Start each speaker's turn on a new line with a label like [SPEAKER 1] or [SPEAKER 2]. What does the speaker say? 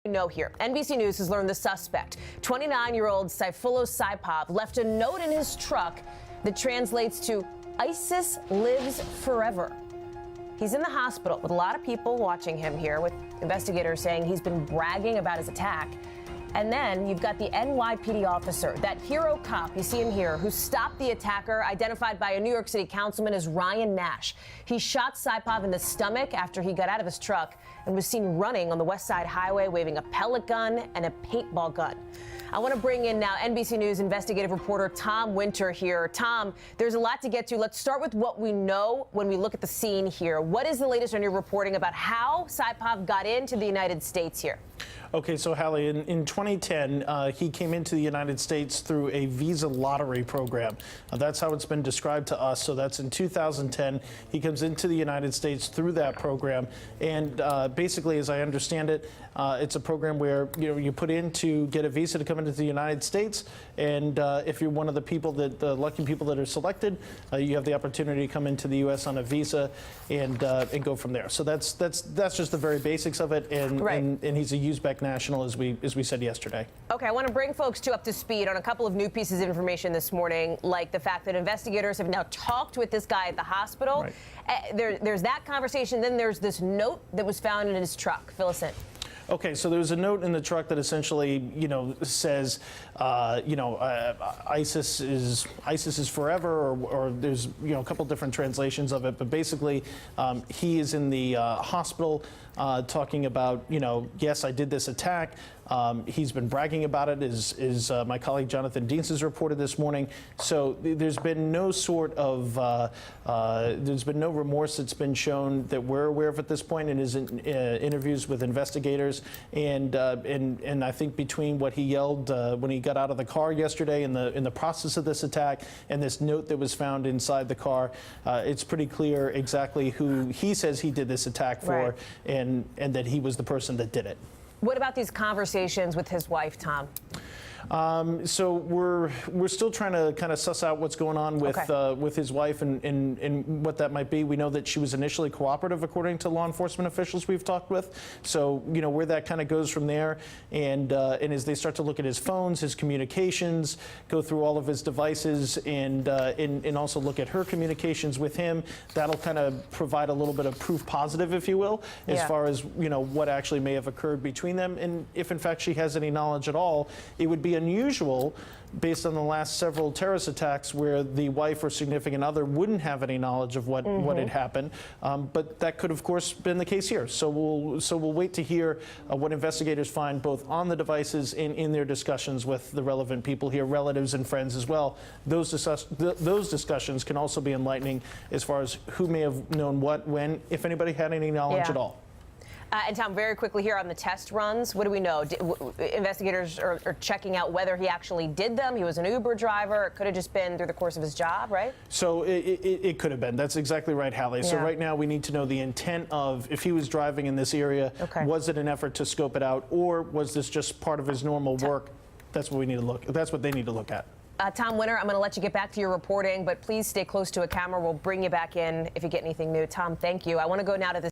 [SPEAKER 1] know here. NBC News has learned the suspect, 29-year-old Sayfullo Saipov, left a note in his truck that translates to "ISIS lives forever." He's in the hospital with a lot of people watching him here, with investigators saying he's been bragging about his attack. And then you've got the NYPD officer, that hero cop, you see him here, who stopped the attacker, identified by a New York City councilman as Ryan Nash. He shot Saipov in the stomach after he got out of his truck and was seen running on the West Side Highway waving a pellet gun and a paintball gun. I want to bring in now NBC News investigative reporter Tom Winter here. Tom, there's a lot to get to. Let's start with what we know when we look at the scene here. What is the latest on your reporting about how Saipov got into the United States here?
[SPEAKER 2] Okay, so Hallie, in 2010, he came into the United States through a visa lottery program. That's how it's been described to us. So that's in 2010. He comes into the United States through that program. And basically, as I understand it, it's a program where you put in to get a visa to come into the United States. And if you're one of the lucky people that are selected, you have the opportunity to come into the U.S. on a visa and go from there. So that's just the very basics of it. And,
[SPEAKER 1] right.
[SPEAKER 2] and he's a Uzbek national, as we said yesterday.
[SPEAKER 1] Okay, I want to bring folks up to speed on a couple of new pieces of information this morning, like the fact that investigators have now talked with this guy at the hospital. Right. There's that conversation. Then there's this note that was found in his truck. Fill us in.
[SPEAKER 2] Okay, so there's a note in the truck that essentially, says, ISIS is forever, or there's, a couple different translations of it, but basically, he is in the hospital talking about, yes, I did this attack. He's been bragging about it, as my colleague Jonathan Deans has reported this morning. So there's been no sort of, there's been no remorse that's been shown that we're aware of at this point in his interviews with investigators. And I think between what he yelled when he got out of the car yesterday in the process of this attack and this note that was found inside the car, it's pretty clear exactly who he says he did this attack for,
[SPEAKER 1] right.
[SPEAKER 2] and that he was the person that did it.
[SPEAKER 1] What about these conversations with his wife, Tom?
[SPEAKER 2] So we're still trying to kind of suss out what's going on with with his wife and what that might be. We know that she was initially cooperative, according to law enforcement officials we've talked with. So where that kind of goes from there, and as they start to look at his phones, his communications, go through all of his devices, and also look at her communications with him, that'll kind of provide a little bit of proof positive, if you will, as far as what actually may have occurred between them, and if in fact she has any knowledge at all. It would be unusual, based on the last several terrorist attacks, where the wife or significant other wouldn't have any knowledge of what had happened. But that could, of course, been the case here. So we'll wait to hear what investigators find, both on the devices and in their discussions with the relevant people here, relatives and friends as well. Those discussions can also be enlightening as far as who may have known what, when, if anybody had any knowledge at all.
[SPEAKER 1] And Tom, very quickly here on the test runs, what do we know? Investigators are checking out whether he actually did them. He was an Uber driver. It could have just been through the course of his job, right?
[SPEAKER 2] So it could have been. That's exactly right, Hallie. So right now we need to know the intent of, if he was driving in this area, was it an effort to scope it out, or was this just part of his normal work? That's what we need to look. That's what they need to look at.
[SPEAKER 1] Tom Winter, I'm going to let you get back to your reporting, but please stay close to a camera. We'll bring you back in if you get anything new. Tom, thank you. I want to go now to the